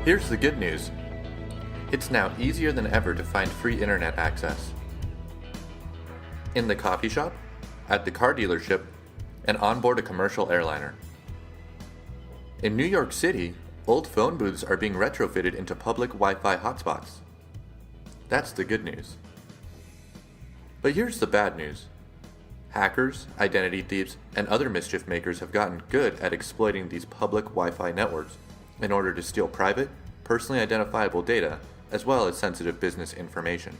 Here's the good news. It's now easier than ever to find free internet access. In the coffee shop, at the car dealership, and on board a commercial airliner. In New York City, old phone booths are being retrofitted into public Wi-Fi hotspots. That's the good news. But here's the bad news. Hackers, identity thieves, and other mischief makers have gotten good at exploiting these public Wi-Fi networks in order to steal private, personally identifiable data, as well as sensitive business information.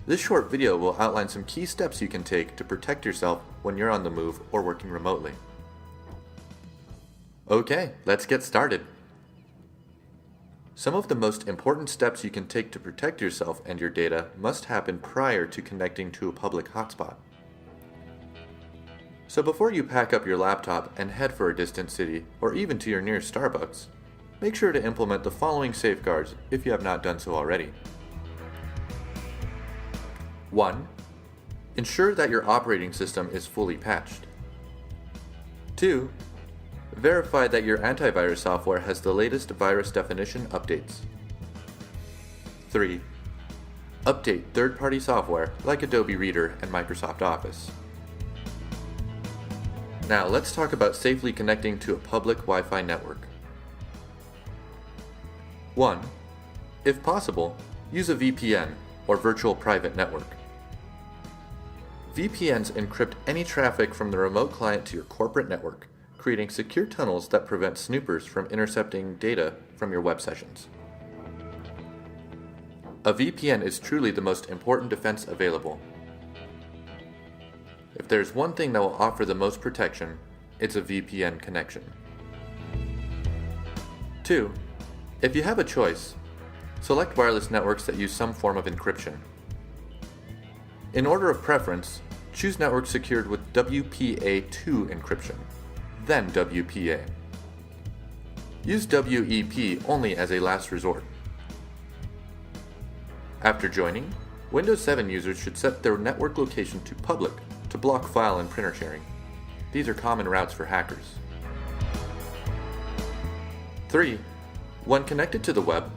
This short video will outline some key steps you can take to protect yourself when you're on the move or working remotely. Okay, let's get started. Some of the most important steps you can take to protect yourself and your data must happen prior to connecting to a public hotspot. So before you pack up your laptop and head for a distant city or even to your nearest Starbucks, make sure to implement the following safeguards if you have not done so already. 1. Ensure that your operating system is fully patched. 2. Verify that your antivirus software has the latest virus definition updates. 3. Update third-party software like Adobe Reader and Microsoft Office. Now let's talk about safely connecting to a public Wi-Fi network. 1. If possible, use a VPN or virtual private network. VPNs encrypt any traffic from the remote client to your corporate network, creating secure tunnels that prevent snoopers from intercepting data from your web sessions. A VPN is truly the most important defense available. If there's one thing that will offer the most protection, it's a VPN connection. 2. If you have a choice, select wireless networks that use some form of encryption. In order of preference, choose networks secured with WPA2 encryption, then WPA. Use WEP only as a last resort. After joining, Windows 7 users should set their network location to public to block file and printer sharing. These are common routes for hackers. 3. When connected to the web,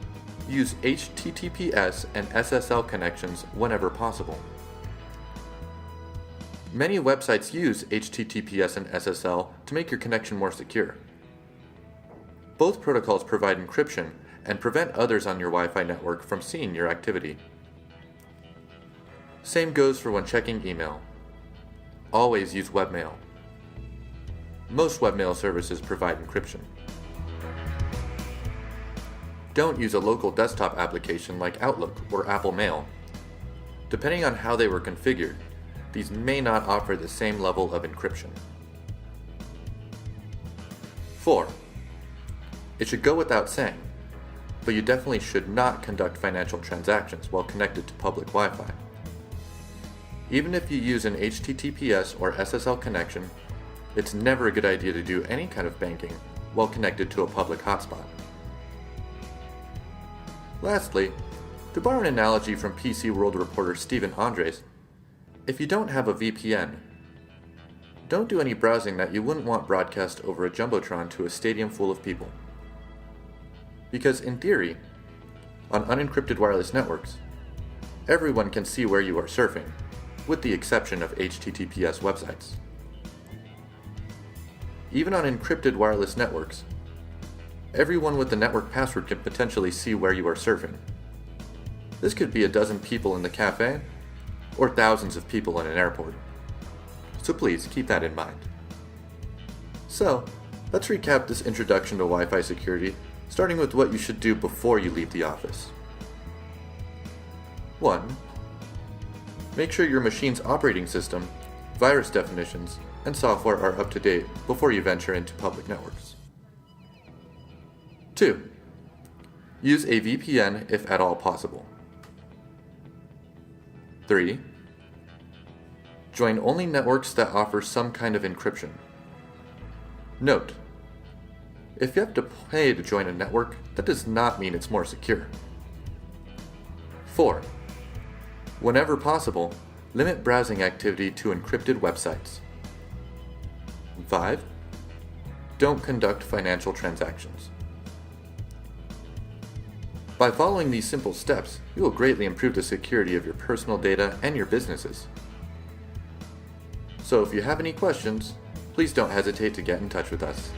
use HTTPS and SSL connections whenever possible. Many websites use HTTPS and SSL to make your connection more secure. Both protocols provide encryption and prevent others on your Wi-Fi network from seeing your activity. Same goes for when checking email. Always use webmail. Most webmail services provide encryption. Don't use a local desktop application like Outlook or Apple Mail. Depending on how they were configured, these may not offer the same level of encryption. 4. It should go without saying, but you definitely should not conduct financial transactions while connected to public Wi-Fi. Even if you use an HTTPS or SSL connection, it's never a good idea to do any kind of banking while connected to a public hotspot. Lastly, to borrow an analogy from PC World reporter Stephen Andres, if you don't have a VPN, don't do any browsing that you wouldn't want broadcast over a jumbotron to a stadium full of people. Because in theory, on unencrypted wireless networks, everyone can see where you are surfing, with the exception of HTTPS websites. Even on encrypted wireless networks, everyone with the network password can potentially see where you are surfing. This could be a dozen people in the cafe, or thousands of people in an airport. So please keep that in mind. So, let's recap this introduction to Wi-Fi security, starting with what you should do before you leave the office. 1. Make sure your machine's operating system, virus definitions, and software are up to date before you venture into public networks. 2. Use a VPN if at all possible. 3. Join only networks that offer some kind of encryption. Note: if you have to pay to join a network, that does not mean it's more secure. 4. Whenever possible, limit browsing activity to encrypted websites. 5. Don't conduct financial transactions. By following these simple steps, you will greatly improve the security of your personal data and your businesses. So if you have any questions, please don't hesitate to get in touch with us.